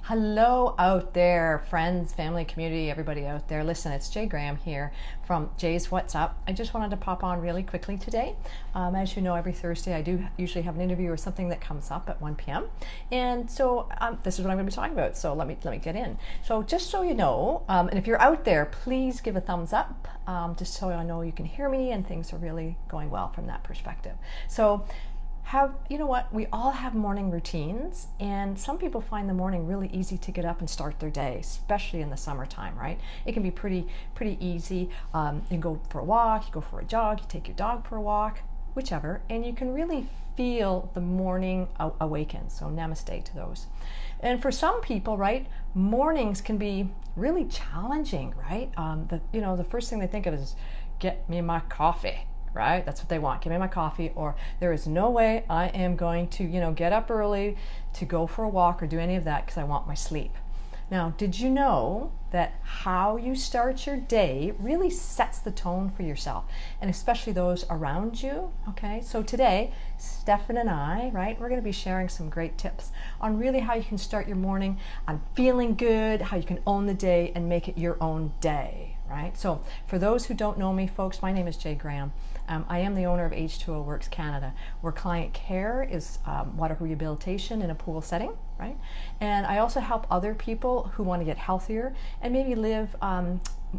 Hello out there, friends, family, community, everybody out there. Listen, it's Jay Graham here from Jay's What's Up. I just wanted to pop on really quickly today. As you know, every Thursday I do usually have an interview or something that comes up at 1 p.m. And so this is what I'm going to be talking about. So let me get in. So just so you know, and if you're out there, please give a thumbs up, just so I know you can hear me and things are really going well from that perspective. So you know what, we all have morning routines, and some people find the morning really easy to get up and start their day, especially in the summertime, right? It can be pretty easy. You can go for a walk, you go for a jog, you take your dog for a walk, whichever, and you can really feel the morning awaken. So namaste to those. And for some people, right, mornings can be really challenging, right? The first thing they think of is, get me my coffee. Right? That's what they want. Give me my coffee, or there is no way I am going to, get up early to go for a walk or do any of that because I want my sleep. Now, did you know that how you start your day really sets the tone for yourself, and especially those around you? Okay, so today, Stephan and I, right, we're going to be sharing some great tips on really how you can start your morning on feeling good, how you can own the day and make it your own day. Right? So for those who don't know me, folks, my name is Jay Graham. I am the owner of H2O Works Canada, where client care is water rehabilitation in a pool setting, right? And I also help other people who want to get healthier and maybe live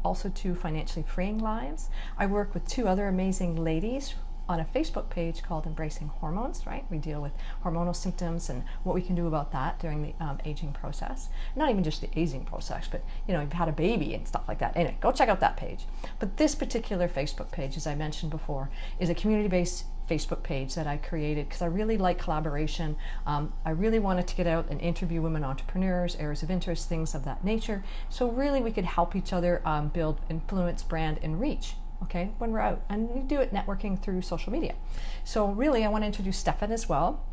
also to financially freeing lives. I work with two other amazing ladies on a Facebook page called Embracing Hormones, right? We deal with hormonal symptoms and what we can do about that during the aging process. Not even just the aging process, but you've had a baby and stuff like that. Anyway, go check out that page. But this particular Facebook page, as I mentioned before, is a community-based Facebook page that I created because I really like collaboration. I really wanted to get out and interview women entrepreneurs, areas of interest, things of that nature. So really we could help each other build influence, brand, and reach. Okay, when we're out, and we do it networking through social media. So really, I want to introduce Stephan as well.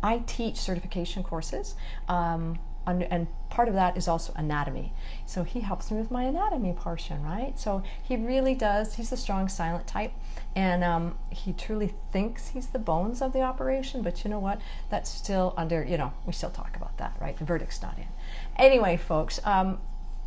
I teach certification courses, and part of that is also anatomy. So he helps me with my anatomy portion, right? So he really does. He's the strong, silent type, and he truly thinks he's the bones of the operation. But you know what? That's still under. We still talk about that, right? The verdict's not in. Anyway, folks,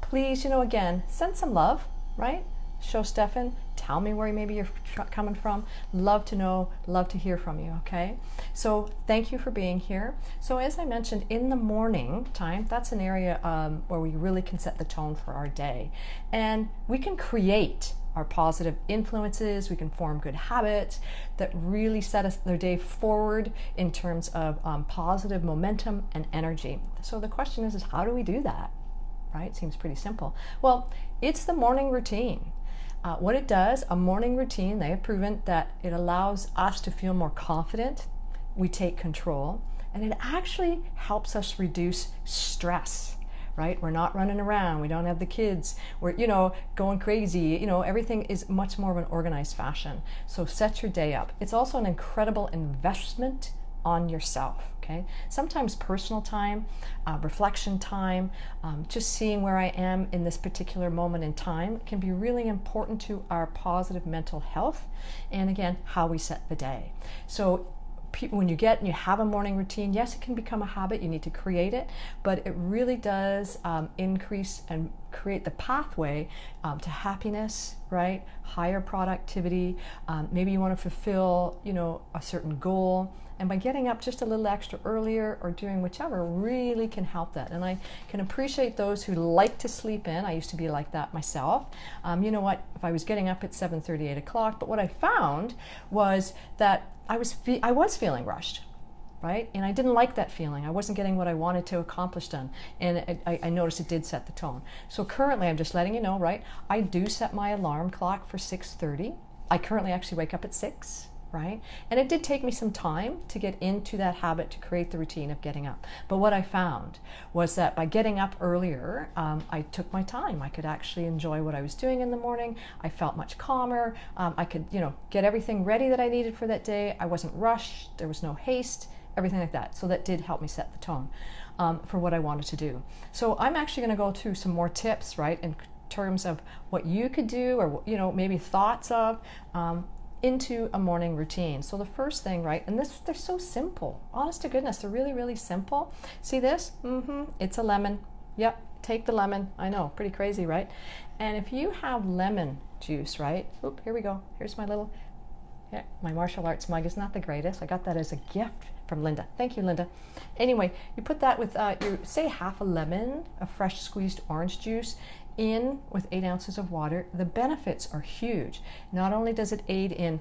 please, again, send some love, right? Show Stephan, tell me where maybe you're coming from. Love to know, love to hear from you, okay? So thank you for being here. So as I mentioned, in the morning time, that's an area where we really can set the tone for our day. And we can create our positive influences, we can form good habits that really set their day forward in terms of positive momentum and energy. So the question is how do we do that? Right? Seems pretty simple. Well, it's the morning routine. What it does, a morning routine, they have proven that it allows us to feel more confident, we take control, and it actually helps us reduce stress, right? We're not running around, we don't have the kids, we're, going crazy, everything is much more of an organized fashion. So set your day up. It's also an incredible investment on yourself, okay? Sometimes personal time, reflection time, just seeing where I am in this particular moment in time can be really important to our positive mental health, and again, how we set the day. So when you have a morning routine, yes, it can become a habit, you need to create it, but it really does increase and create the pathway to happiness, right? Higher productivity, maybe you want to fulfill, a certain goal, and by getting up just a little extra earlier or doing whichever really can help that. And I can appreciate those who like to sleep in. I used to be like that myself. You know what, if I was getting up at 7:30, 8 o'clock, but what I found was that I was feeling rushed, right? And I didn't like that feeling. I wasn't getting what I wanted to accomplish done. And I noticed it did set the tone. So currently, I'm just letting you know, right? I do set my alarm clock for 6:30. I currently actually wake up at 6. Right? And it did take me some time to get into that habit to create the routine of getting up. But what I found was that by getting up earlier, I took my time. I could actually enjoy what I was doing in the morning. I felt much calmer. I could, get everything ready that I needed for that day. I wasn't rushed. There was no haste, everything like that. So that did help me set the tone for what I wanted to do. So I'm actually going to go through some more tips, right, in terms of what you could do or, maybe thoughts of into a morning routine. So the first thing, right, and they're so simple. Honest to goodness, they're really, really simple. See this? It's a lemon. Yep, take the lemon. I know, pretty crazy, right? And if you have lemon juice, right? Oop, here we go. Here's my little, yeah, my martial arts mug is not the greatest. I got that as a gift from Linda. Thank you, Linda. Anyway, you put that with, say half a lemon of fresh squeezed orange juice in with 8 ounces of water. The benefits are huge. Not only does it aid in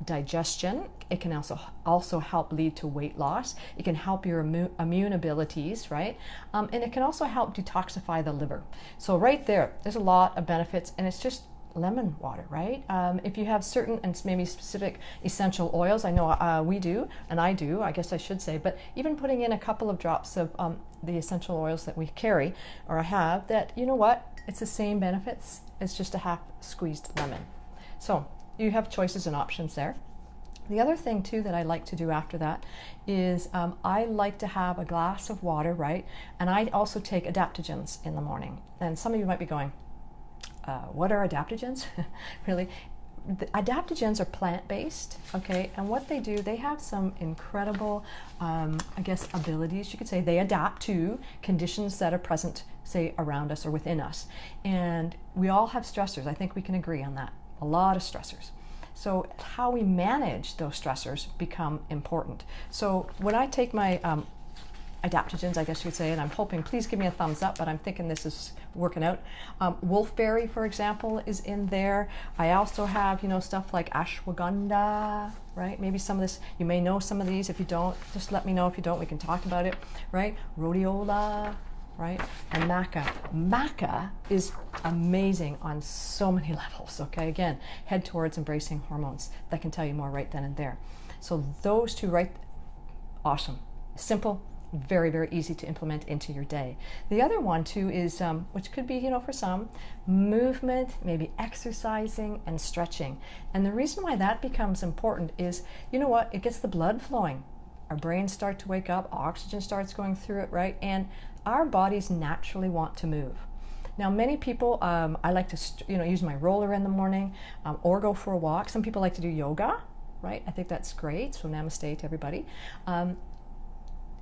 digestion, it can also help lead to weight loss. It can help your immune abilities, right? And it can also help detoxify the liver. So right there's a lot of benefits, and it's just lemon water, right? If you have certain and maybe specific essential oils, I know we do, and I do, I guess I should say, but even putting in a couple of drops of the essential oils that we carry or I have, that, you know what, it's the same benefits as just a half squeezed lemon. So you have choices and options there. The other thing too that I like to do after that is I like to have a glass of water, right? And I also take adaptogens in the morning. And some of you might be going, what are adaptogens? Really? The adaptogens are plant-based, okay? And what they do, they have some incredible, I guess, abilities. You could say they adapt to conditions that are present, say, around us or within us. And we all have stressors. I think we can agree on that. A lot of stressors. So how we manage those stressors become important. So when I take my adaptogens, I guess you'd say, and I'm hoping, please give me a thumbs up, but I'm thinking this is working out. Wolfberry, for example, is in there. I also have, stuff like Ashwagandha, right? Maybe some of this, you may know some of these. If you don't, just let me know. If you don't, we can talk about it, right? Rhodiola, right? And Maca. Maca is amazing on so many levels, okay? Again, head towards embracing hormones. That can tell you more right then and there. So those two, right? Awesome. Simple. Very, very easy to implement into your day. The other one too is, which could be, for some, movement, maybe exercising and stretching. And the reason why that becomes important is, it gets the blood flowing. Our brains start to wake up, oxygen starts going through it, right? And our bodies naturally want to move. Now, many people, I like to, use my roller in the morning or go for a walk. Some people like to do yoga, right? I think that's great. So namaste to everybody.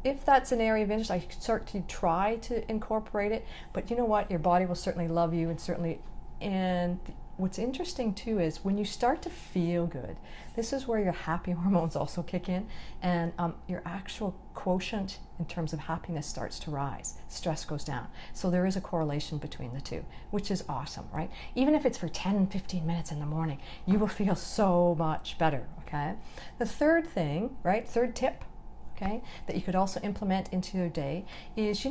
If that's an area of interest, I start to try to incorporate it, but you know what? Your body will certainly love you, and what's interesting too is when you start to feel good, this is where your happy hormones also kick in, and your actual quotient in terms of happiness starts to rise. Stress goes down. So there is a correlation between the two, which is awesome, right? Even if it's for 10, 15 minutes in the morning, you will feel so much better, okay? The third thing, right, third tip, okay, that you could also implement into your day is,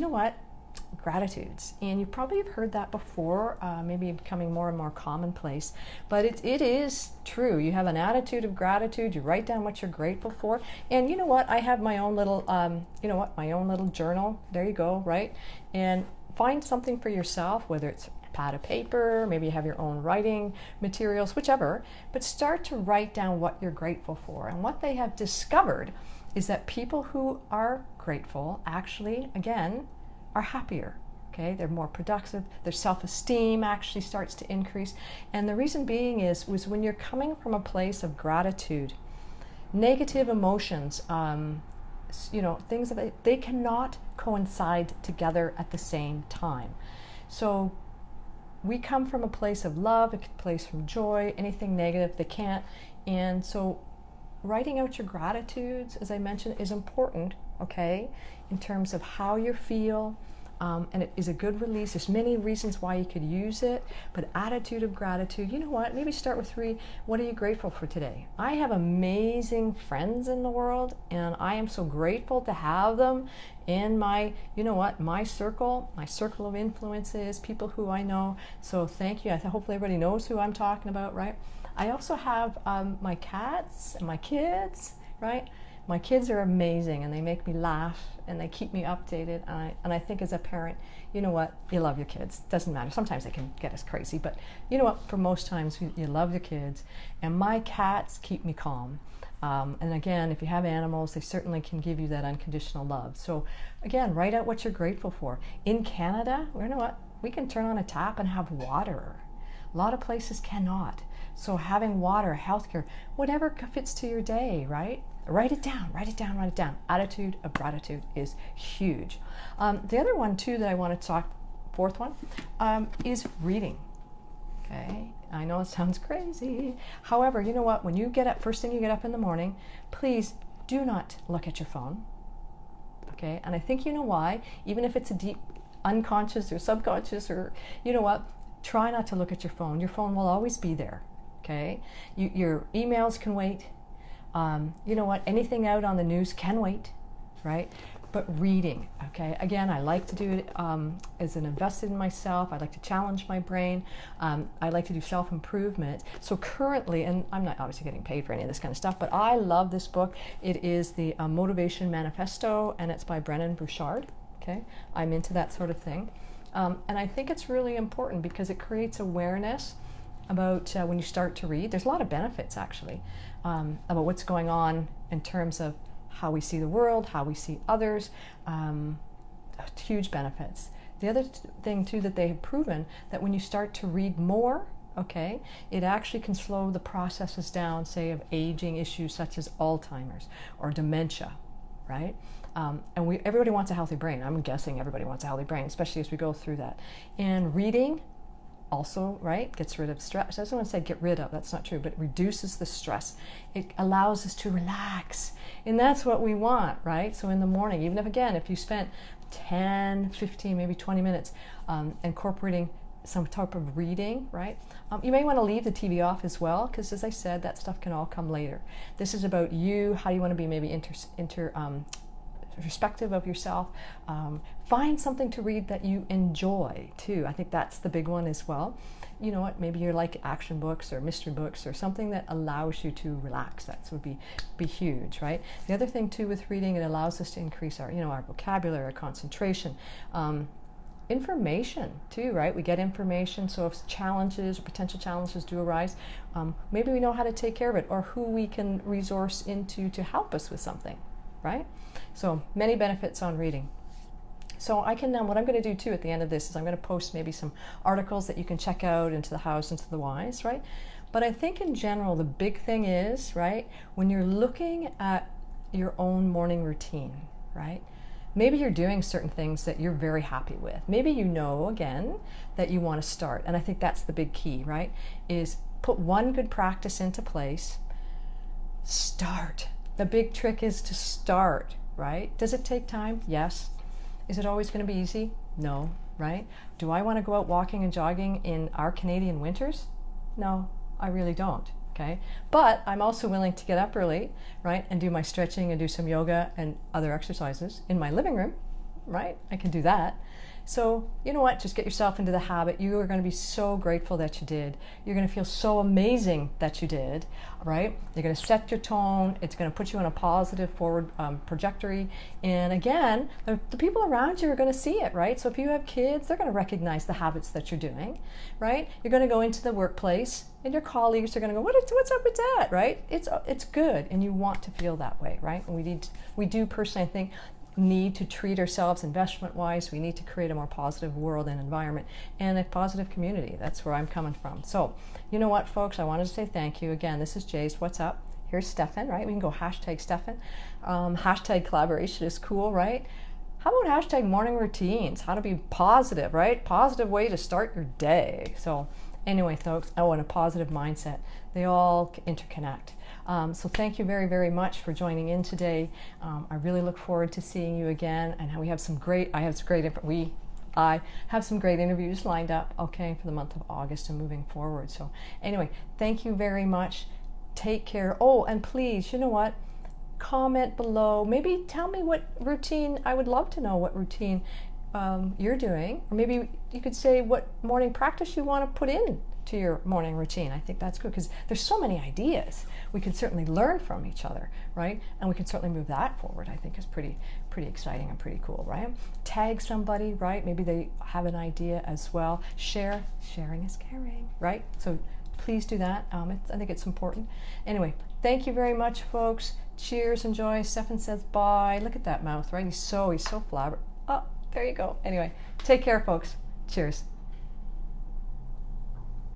gratitudes. And you probably have heard that before, maybe becoming more and more commonplace, but it is true. You have an attitude of gratitude, you write down what you're grateful for, and I have my own little, my own little journal. There you go, right? And find something for yourself, whether it's a pad of paper, maybe you have your own writing materials, whichever, but start to write down what you're grateful for. And what they have discovered is that people who are grateful actually, again, are happier, okay? They're more productive, their self-esteem actually starts to increase. And the reason being was when you're coming from a place of gratitude, negative emotions, things that they cannot coincide together at the same time. So we come from a place of love, a place from joy, anything negative, they can't. And so writing out your gratitudes, as I mentioned, is important, okay, in terms of how you feel, and it is a good release. There's many reasons why you could use it, but attitude of gratitude, maybe start with 3. What are you grateful for today? I have amazing friends in the world, and I am so grateful to have them in my, my circle of influences, people who I know. So thank you. Hopefully everybody knows who I'm talking about, right? I also have my cats and my kids, right? My kids are amazing, and they make me laugh, and they keep me updated. And I think as a parent, you love your kids. Doesn't matter. Sometimes they can get us crazy, but for most times you love your kids. And my cats keep me calm. And again, if you have animals, they certainly can give you that unconditional love. So again, write out what you're grateful for. In Canada, we can turn on a tap and have water. A lot of places cannot. So having water, healthcare, whatever fits to your day, right? Write it down, write it down, write it down. Attitude of gratitude is huge. The other one too that I want to talk, fourth one, is reading. Okay, I know it sounds crazy. However, you know what? When you get up, first thing you get up in the morning, please do not look at your phone. Okay, and I think you know why. Even if it's a deep unconscious or subconscious, or you know what, try not to look at your phone. Your phone will always be there. Okay, your emails can wait. You know what? Anything out on the news can wait, right? But reading, okay? Again, I like to do it as an invested in myself. I like to challenge my brain. I like to do self-improvement. So currently, and I'm not obviously getting paid for any of this kind of stuff, but I love this book. It is the Motivation Manifesto, and it's by Brendon Burchard, okay? I'm into that sort of thing. And I think it's really important because it creates awareness about when you start to read. There's a lot of benefits, actually, about what's going on in terms of how we see the world, how we see others, huge benefits. The other thing too that they have proven, that when you start to read more, okay, it actually can slow the processes down, say, of aging issues such as Alzheimer's or dementia, right? And everybody wants a healthy brain. I'm guessing everybody wants a healthy brain, especially as we go through that. And reading also, right, gets rid of stress. I don't want to say get rid of, that's not true, but it reduces the stress. It allows us to relax. And that's what we want, right? So in the morning, even if, again, if you spent 10, 15, maybe 20 minutes incorporating some type of reading, right? You may want to leave the TV off as well, because as I said, that stuff can all come later. This is about you, how you want to be maybe perspective of yourself. Find something to read that you enjoy too. I think that's the big one as well. You know what, maybe you're like action books or mystery books or something that allows you to relax. That would be huge, right? The other thing too with reading, it allows us to increase our, our vocabulary, our concentration. Information too, right? We get information, so if challenges or potential challenges do arise, maybe we know how to take care of it, or who we can resource into to help us with something, right? So many benefits on reading. So I can, what I'm going to do too at the end of this is I'm going to post maybe some articles that you can check out into the hows, into the whys, right? But I think in general, the big thing is, right, when you're looking at your own morning routine, right? Maybe you're doing certain things that you're very happy with. Maybe you know, again, that you want to start. And I think that's the big key, right? Is put one good practice into place. Start. The big trick is to start, right? Does it take time? Yes. Is it always going to be easy? No, right? Do I want to go out walking and jogging in our Canadian winters? No, I really don't, okay? But I'm also willing to get up early, right, and do my stretching and do some yoga and other exercises in my living room, right? I can do that. So, you know what? Just get yourself into the habit. You are going to be so grateful that you did. You're going to feel so amazing that you did, right? You're going to set your tone. It's going to put you on a positive forward trajectory. And again, the people around you are going to see it, right? So if you have kids, they're going to recognize the habits that you're doing, right? You're going to go into the workplace and your colleagues are going to go, what's up with that, right? It's good, and you want to feel that way, right? And we do personally, I think, need to treat ourselves investment-wise. We need to create a more positive world and environment and a positive community. That's where I'm coming from. So, you know what, folks? I wanted to say thank you. Again, this is Jaye's What's Up. Here's Stephan, right? We can go hashtag Stephan. Hashtag collaboration is cool, right? How about hashtag morning routines? How to be positive, right? Positive way to start your day. So anyway, folks, and a positive mindset. They all interconnect. So thank you very, very much for joining in today. I really look forward to seeing you again, and I have some great interviews lined up, okay, for the month of August and moving forward. So anyway, thank you very much. Take care. Oh, and please, you know what? Comment below. Maybe tell me what routine. I would love to know what routine you're doing, or maybe you could say what morning practice you want to put in to your morning routine. I think that's good because there's so many ideas. We can certainly learn from each other, right? And we can certainly move that forward. I think is pretty exciting and pretty cool, right? Tag somebody, right? Maybe they have an idea as well. Sharing is caring, right? So please do that. I think it's important. Anyway, thank you very much, folks. Cheers, enjoy. Stephan says bye. Look at that mouth, right? He's so flabber. Oh, there you go. Anyway, take care, folks. Cheers.